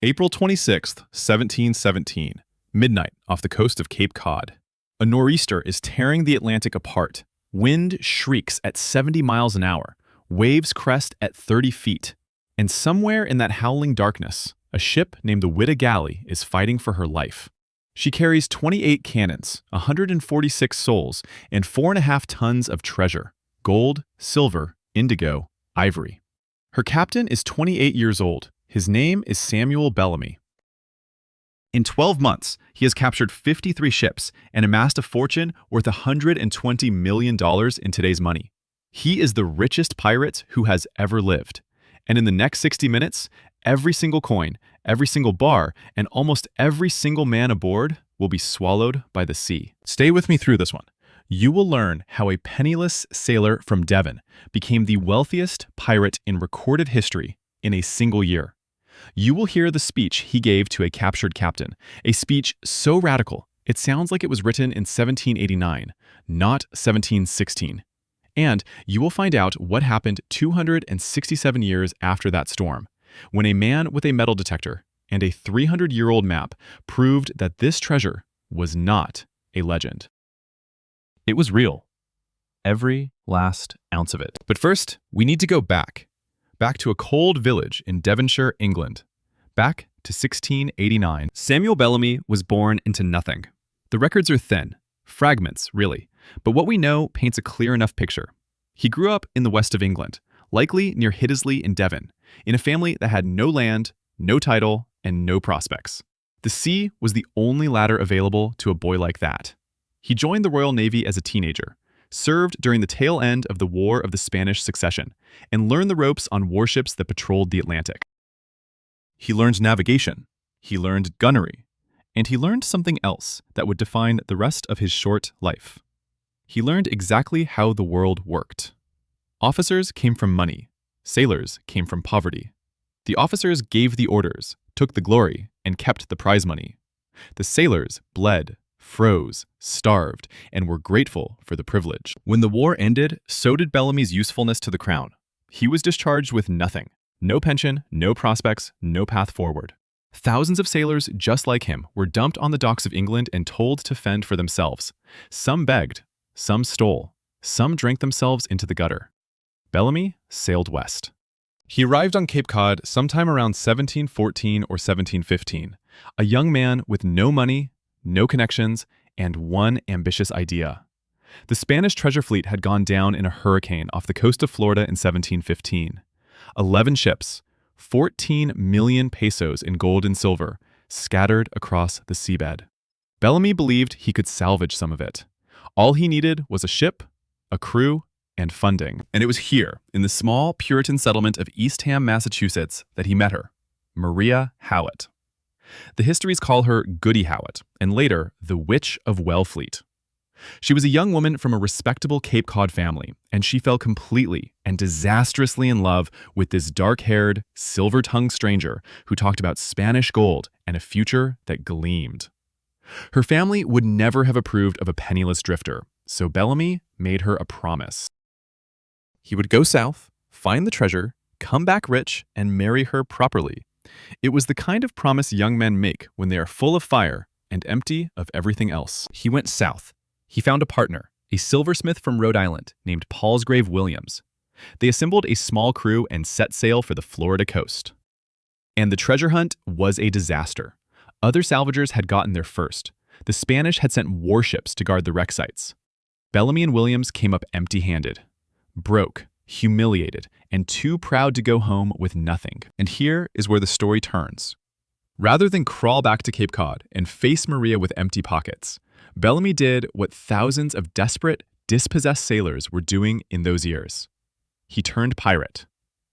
April 26th, 1717, midnight off the coast of Cape Cod. A nor'easter is tearing the Atlantic apart. Wind shrieks at 70 miles an hour. Waves crest at 30 feet. And somewhere in that howling darkness, a ship named the Whydah Gally is fighting for her life. She carries 28 cannons, 146 souls, and 4.5 tons of treasure: gold, silver, indigo, ivory. Her captain is 28 years old. His name is Samuel Bellamy. In 12 months, he has captured 53 ships and amassed a fortune worth $120 million in today's money. He is the richest pirate who has ever lived. And in the next 60 minutes, every single coin, every single bar, and almost every single man aboard will be swallowed by the sea. Stay with me through this one. You will learn how a penniless sailor from Devon became the wealthiest pirate in recorded history in a single year. You will hear the speech he gave to a captured captain, a speech so radical it sounds like it was written in 1789, not 1716. And you will find out what happened 267 years after that storm, when a man with a metal detector and a 300-year-old map proved that this treasure was not a legend. It was real. Every last ounce of it. But first, we need to go back to a cold village in Devonshire, England. Back to 1689. Samuel Bellamy was born into nothing. The records are thin, fragments, really, but what we know paints a clear enough picture. He grew up in the west of England, likely near Hiddesley in Devon, in a family that had no land, no title, and no prospects. The sea was the only ladder available to a boy like that. He joined the Royal Navy as a teenager, served during the tail end of the War of the Spanish Succession, and learned the ropes on warships that patrolled the Atlantic. He learned navigation, he learned gunnery, and he learned something else that would define the rest of his short life. He learned exactly how the world worked. Officers came from money, sailors came from poverty. The officers gave the orders, took the glory, and kept the prize money. The sailors bled, froze, starved, and were grateful for the privilege. When the war ended, so did Bellamy's usefulness to the crown. He was discharged with nothing. No pension, no prospects, no path forward. Thousands of sailors just like him were dumped on the docks of England and told to fend for themselves. Some begged, some stole, some drank themselves into the gutter. Bellamy sailed west. He arrived on Cape Cod sometime around 1714 or 1715, a young man with no money, no connections, and one ambitious idea. The Spanish treasure fleet had gone down in a hurricane off the coast of Florida in 1715. 11 ships, 14 million pesos in gold and silver, scattered across the seabed. Bellamy believed he could salvage some of it. All he needed was a ship, a crew, and funding. And it was here, in the small Puritan settlement of Eastham, Massachusetts, that he met her, Maria Hallett. The histories call her Goody Hallett, and later, the Witch of Wellfleet. She was a young woman from a respectable Cape Cod family, and she fell completely and disastrously in love with this dark-haired, silver-tongued stranger who talked about Spanish gold and a future that gleamed. Her family would never have approved of a penniless drifter, so Bellamy made her a promise. He would go south, find the treasure, come back rich, and marry her properly. It was the kind of promise young men make when they are full of fire and empty of everything else. He went south. He found a partner, a silversmith from Rhode Island named Palsgrave Williams. They assembled a small crew and set sail for the Florida coast. And the treasure hunt was a disaster. Other salvagers had gotten there first. The Spanish had sent warships to guard the wreck sites. Bellamy and Williams came up empty-handed, broke, humiliated, and too proud to go home with nothing. And here is where the story turns. Rather than crawl back to Cape Cod and face Maria with empty pockets, Bellamy did what thousands of desperate, dispossessed sailors were doing in those years. He turned pirate.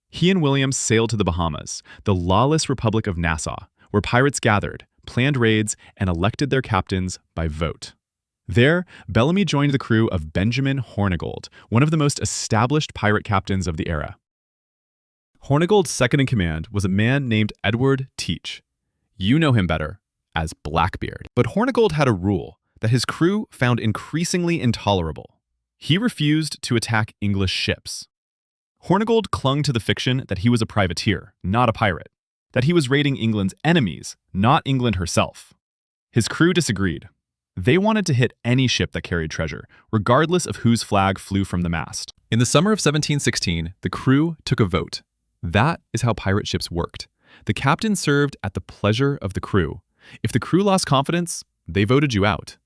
He and Williams sailed to the Bahamas, the lawless Republic of Nassau, where pirates gathered, planned raids, and elected their captains by vote. There, Bellamy joined the crew of Benjamin Hornigold, one of the most established pirate captains of the era. Hornigold's second in command was a man named Edward Teach. You know him better as Blackbeard. But Hornigold had a rule that his crew found increasingly intolerable. He refused to attack English ships. Hornigold clung to the fiction that he was a privateer, not a pirate. that he was raiding England's enemies, not England herself. His crew disagreed. They wanted to hit any ship that carried treasure, regardless of whose flag flew from the mast. In the summer of 1716, the crew took a vote. That is how pirate ships worked. The captain served at the pleasure of the crew. If the crew lost confidence, they voted you out.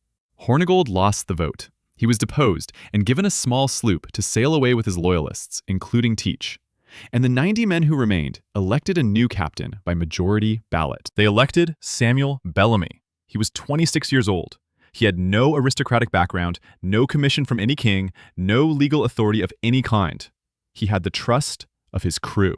Hornigold lost the vote. He was deposed and given a small sloop to sail away with his loyalists, including Teach. And the 90 men who remained elected a new captain by majority ballot. They elected Samuel Bellamy. He was 26 years old. He had no aristocratic background, no commission from any king, no legal authority of any kind. He had the trust of his crew.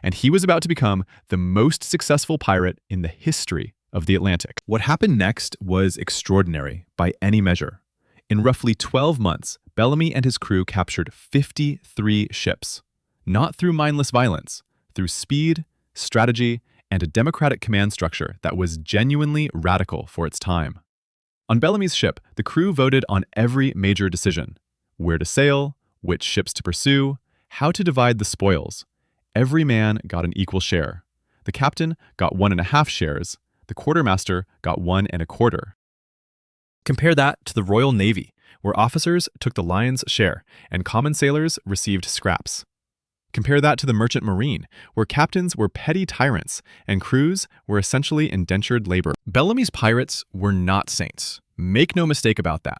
And he was about to become the most successful pirate in the history of the Atlantic. What happened next was extraordinary by any measure. In roughly 12 months, Bellamy and his crew captured 53 ships. Not through mindless violence, through speed, strategy, and a democratic command structure that was genuinely radical for its time. On Bellamy's ship, the crew voted on every major decision: where to sail, which ships to pursue, how to divide the spoils. Every man got an equal share. The captain got 1.5 shares. The quartermaster got 1 1/4. Compare that to the Royal Navy, where officers took the lion's share and common sailors received scraps. Compare that to the merchant marine, where captains were petty tyrants and crews were essentially indentured labor. Bellamy's pirates were not saints. Make no mistake about that.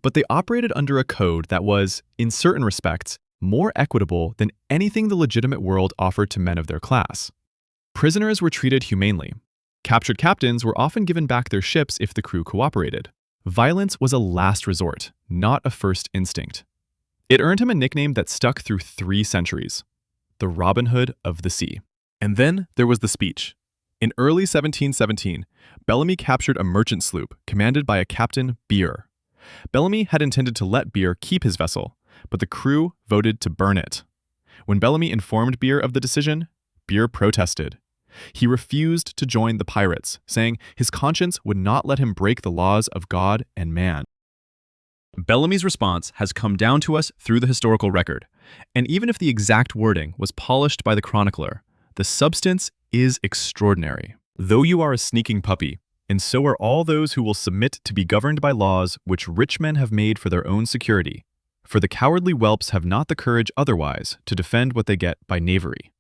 But they operated under a code that was, in certain respects, more equitable than anything the legitimate world offered to men of their class. Prisoners were treated humanely. Captured captains were often given back their ships if the crew cooperated. Violence was a last resort, not a first instinct. It earned him a nickname that stuck through 3 centuries: the Robin Hood of the Sea. And then there was the speech. In early 1717, Bellamy captured a merchant sloop commanded by a Captain Beer. Bellamy had intended to let Beer keep his vessel, but the crew voted to burn it. When Bellamy informed Beer of the decision, Beer protested. He refused to join the pirates, saying his conscience would not let him break the laws of God and man. Bellamy's response has come down to us through the historical record, and even if the exact wording was polished by the chronicler, the substance is extraordinary. Though you are a sneaking puppy, and so are all those who will submit to be governed by laws which rich men have made for their own security, for the cowardly whelps have not the courage otherwise to defend what they get by knavery.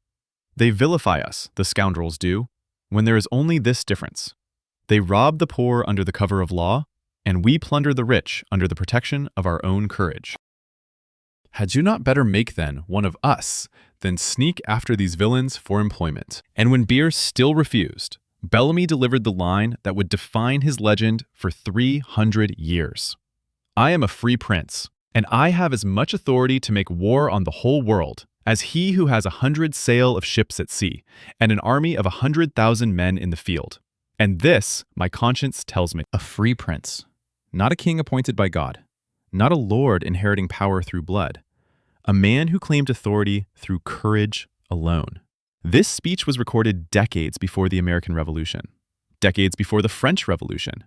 They vilify us, the scoundrels do, when there is only this difference. They rob the poor under the cover of law, and we plunder the rich under the protection of our own courage. Had you not better make, then, one of us than sneak after these villains for employment? And when Beer still refused, Bellamy delivered the line that would define his legend for 300 years. I am a free prince, and I have as much authority to make war on the whole world as he who has 100 sail of ships at sea and an army of 100,000 men in the field. And this, my conscience tells me, a free prince, not a king appointed by God, not a lord inheriting power through blood, a man who claimed authority through courage alone. This speech was recorded decades before the American Revolution, decades before the French Revolution,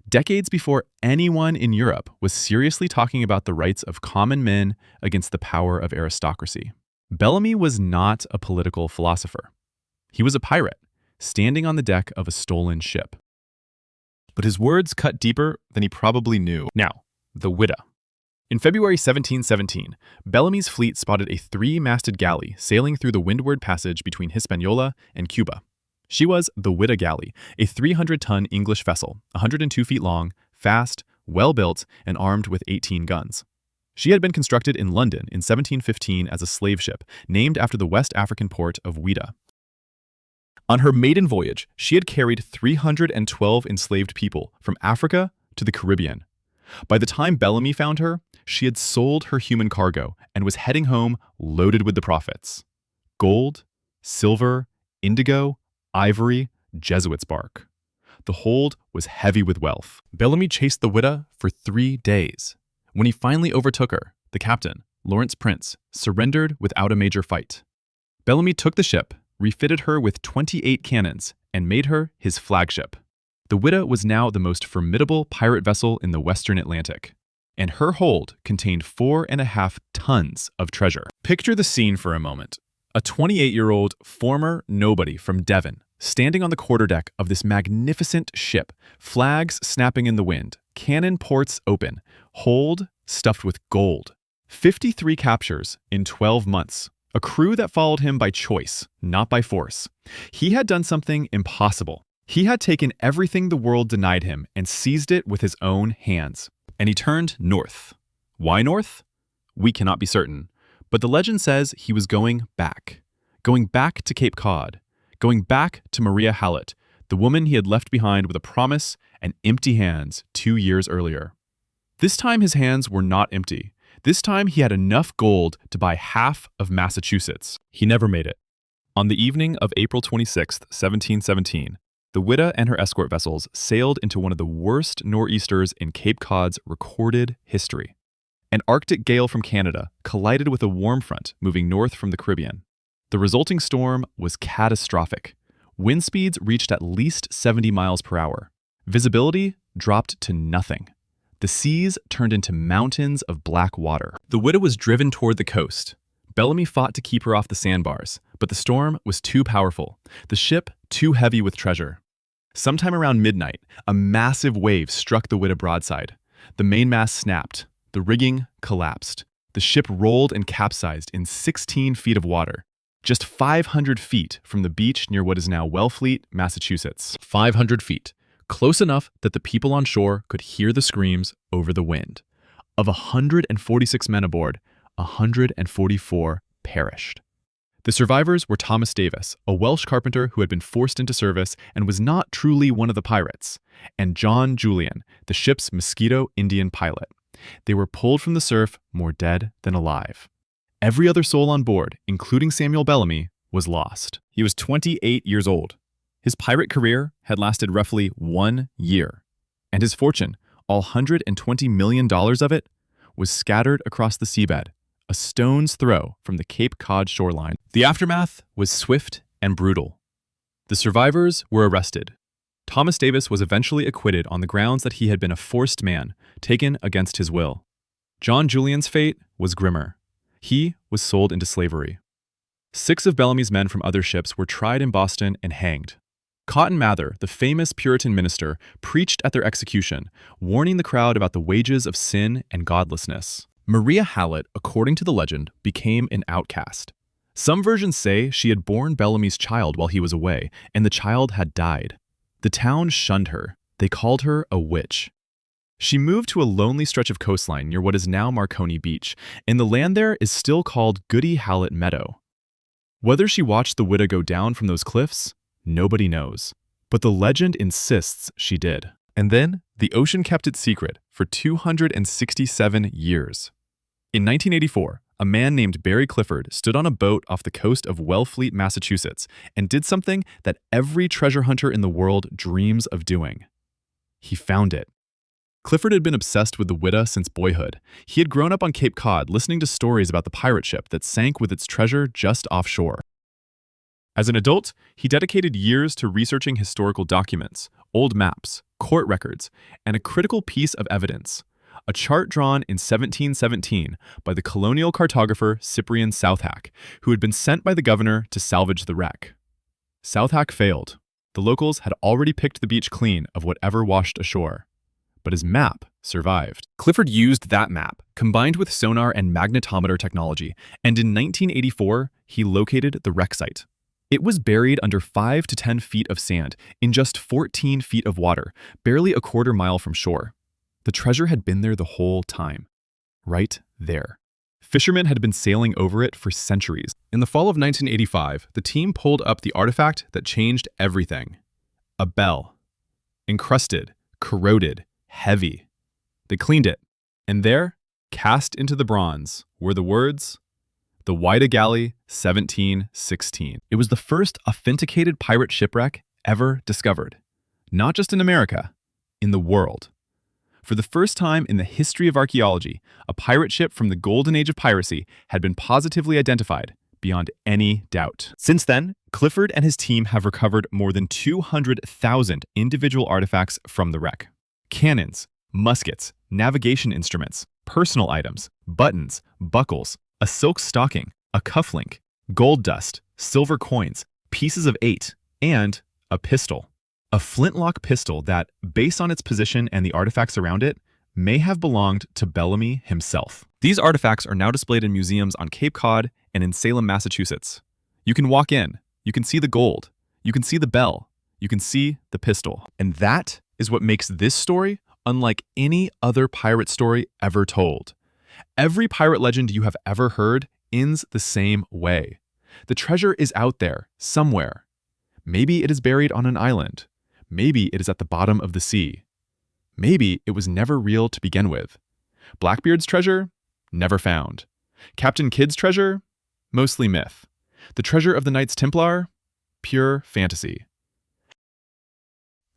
decades before anyone in Europe was seriously talking about the rights of common men against the power of aristocracy. Bellamy was not a political philosopher. He was a pirate, standing on the deck of a stolen ship. But his words cut deeper than he probably knew. Now, the Whydah. In February 1717, Bellamy's fleet spotted a 3-masted galley sailing through the windward passage between Hispaniola and Cuba. She was the Whydah Gally, a 300-ton English vessel, 102 feet long, fast, well-built, and armed with 18 guns. She had been constructed in London in 1715 as a slave ship, named after the West African port of Whydah. On her maiden voyage, she had carried 312 enslaved people from Africa to the Caribbean. By the time Bellamy found her, she had sold her human cargo and was heading home loaded with the profits: gold, silver, indigo, ivory, Jesuit's bark. The hold was heavy with wealth. Bellamy chased the Whydah for 3 days. When he finally overtook her, the captain, Lawrence Prince, surrendered without a major fight. Bellamy took the ship, refitted her with 28 cannons, and made her his flagship. The Whydah was now the most formidable pirate vessel in the Western Atlantic, and her hold contained 4.5 tons of treasure. Picture the scene for a moment. A 28-year-old former nobody from Devon, standing on the quarterdeck of this magnificent ship, flags snapping in the wind, cannon ports open, hold stuffed with gold. 53 captures in 12 months, a crew that followed him by choice, not by force. He had done something impossible. He had taken everything the world denied him and seized it with his own hands. And he turned north. Why north? We cannot be certain. But the legend says he was going back to Cape Cod, going back to Maria Hallett, the woman he had left behind with a promise and empty hands 2 years earlier. This time his hands were not empty. This time he had enough gold to buy half of Massachusetts. He never made it. On the evening of April 26, 1717, the Whydah and her escort vessels sailed into one of the worst nor'easters in Cape Cod's recorded history. An Arctic gale from Canada collided with a warm front moving north from the Caribbean. The resulting storm was catastrophic. Wind speeds reached at least 70 miles per hour. Visibility dropped to nothing. The seas turned into mountains of black water. The Whydah was driven toward the coast. Bellamy fought to keep her off the sandbars, but the storm was too powerful, the ship too heavy with treasure. Sometime around midnight, a massive wave struck the Whydah broadside. The mainmast snapped. The rigging collapsed. The ship rolled and capsized in 16 feet of water, just 500 feet from the beach near what is now Wellfleet, Massachusetts. 500 feet, close enough that the people on shore could hear the screams over the wind. Of 146 men aboard, 144 perished. The survivors were Thomas Davis, a Welsh carpenter who had been forced into service and was not truly one of the pirates, and John Julian, the ship's Mosquito Indian pilot. They were pulled from the surf more dead than alive. Every other soul on board, including Samuel Bellamy, was lost. He was 28 years old. His pirate career had lasted roughly 1 year, and his fortune, all $120 million of it, was scattered across the seabed, a stone's throw from the Cape Cod shoreline. The aftermath was swift and brutal. The survivors were arrested. Thomas Davis was eventually acquitted on the grounds that he had been a forced man, taken against his will. John Julian's fate was grimmer. He was sold into slavery. 6 of Bellamy's men from other ships were tried in Boston and hanged. Cotton Mather, the famous Puritan minister, preached at their execution, warning the crowd about the wages of sin and godlessness. Maria Hallett, according to the legend, became an outcast. Some versions say she had borne Bellamy's child while he was away, and the child had died. The town shunned her. They called her a witch. She moved to a lonely stretch of coastline near what is now Marconi Beach, and the land there is still called Goody Hallett Meadow. Whether she watched the Whydah go down from those cliffs, nobody knows. But the legend insists she did. And then, the ocean kept it secret for 267 years. In 1984, a man named Barry Clifford stood on a boat off the coast of Wellfleet, Massachusetts, and did something that every treasure hunter in the world dreams of doing. He found it. Clifford had been obsessed with the Whydah since boyhood. He had grown up on Cape Cod listening to stories about the pirate ship that sank with its treasure just offshore. As an adult, he dedicated years to researching historical documents, old maps, court records, and a critical piece of evidence, a chart drawn in 1717 by the colonial cartographer Cyprian Southhack, who had been sent by the governor to salvage the wreck. Southhack failed. The locals had already picked the beach clean of whatever washed ashore. But his map survived. Clifford used that map, combined with sonar and magnetometer technology, and in 1984, he located the wreck site. It was buried under 5 to 10 feet of sand in just 14 feet of water, barely a quarter mile from shore. The treasure had been there the whole time. Right there. Fishermen had been sailing over it for centuries. In the fall of 1985, the team pulled up the artifact that changed everything. A bell. Encrusted, corroded, heavy. They cleaned it, and there, cast into the bronze, were the words, "The Whydah Gally, 1716." It was the first authenticated pirate shipwreck ever discovered. Not just in America, in the world. For the first time in the history of archaeology, a pirate ship from the golden age of piracy had been positively identified, beyond any doubt. Since then, Clifford and his team have recovered more than 200,000 individual artifacts from the wreck. Cannons, muskets, navigation instruments, personal items, buttons, buckles, a silk stocking, a cufflink, gold dust, silver coins, pieces of 8, and a pistol. A flintlock pistol that, based on its position and the artifacts around it, may have belonged to Bellamy himself. These artifacts are now displayed in museums on Cape Cod and in Salem, Massachusetts. You can walk in, you can see the gold, you can see the bell, you can see the pistol. And that is what makes this story unlike any other pirate story ever told. Every pirate legend you have ever heard ends the same way. The treasure is out there, somewhere. Maybe it is buried on an island. Maybe it is at the bottom of the sea. Maybe it was never real to begin with. Blackbeard's treasure? Never found. Captain Kidd's treasure? Mostly myth. The treasure of the Knights Templar? Pure fantasy.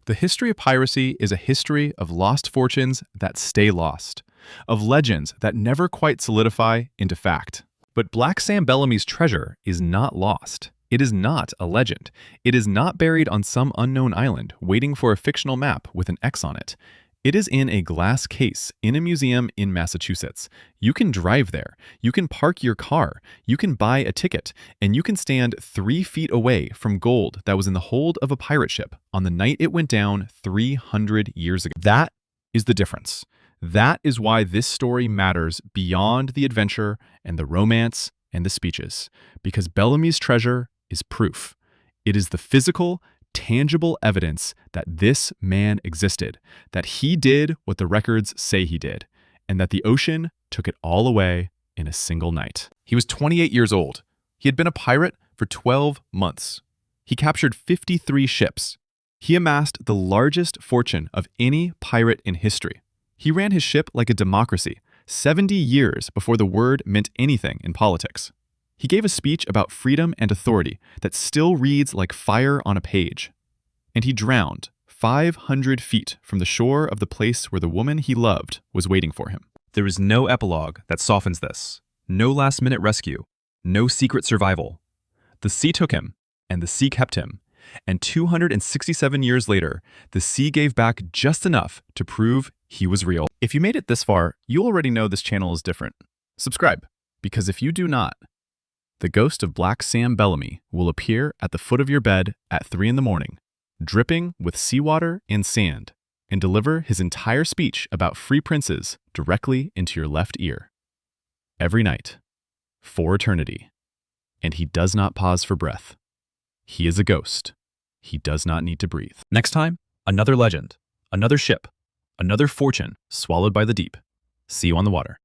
The history of piracy is a history of lost fortunes that stay lost, of legends that never quite solidify into fact. But Black Sam Bellamy's treasure is not lost. It is not a legend. It is not buried on some unknown island waiting for a fictional map with an X on it. It is in a glass case in a museum in Massachusetts. You can drive there. You can park your car. You can buy a ticket. And you can stand 3 feet away from gold that was in the hold of a pirate ship on the night it went down 300 years ago. That is the difference. That is why this story matters beyond the adventure and the romance and the speeches. Because Bellamy's treasure is proof. It is the physical, tangible evidence that this man existed, that he did what the records say he did, and that the ocean took it all away in a single night. He was 28 years old. He had been a pirate for 12 months. He captured 53 ships. He amassed the largest fortune of any pirate in history. He ran his ship like a democracy, 70 years before the word meant anything in politics. He gave a speech about freedom and authority that still reads like fire on a page. And he drowned 500 feet from the shore of the place where the woman he loved was waiting for him. There is no epilogue that softens this. No last-minute rescue. No secret survival. The sea took him, and the sea kept him. And 267 years later, the sea gave back just enough to prove he was real. If you made it this far, you already know this channel is different. Subscribe, because if you do not, the ghost of Black Sam Bellamy will appear at the foot of your bed at 3 in the morning, dripping with seawater and sand, and deliver his entire speech about free princes directly into your left ear. Every night, for eternity. And he does not pause for breath. He is a ghost. He does not need to breathe. Next time, another legend, another ship, another fortune swallowed by the deep. See you on the water.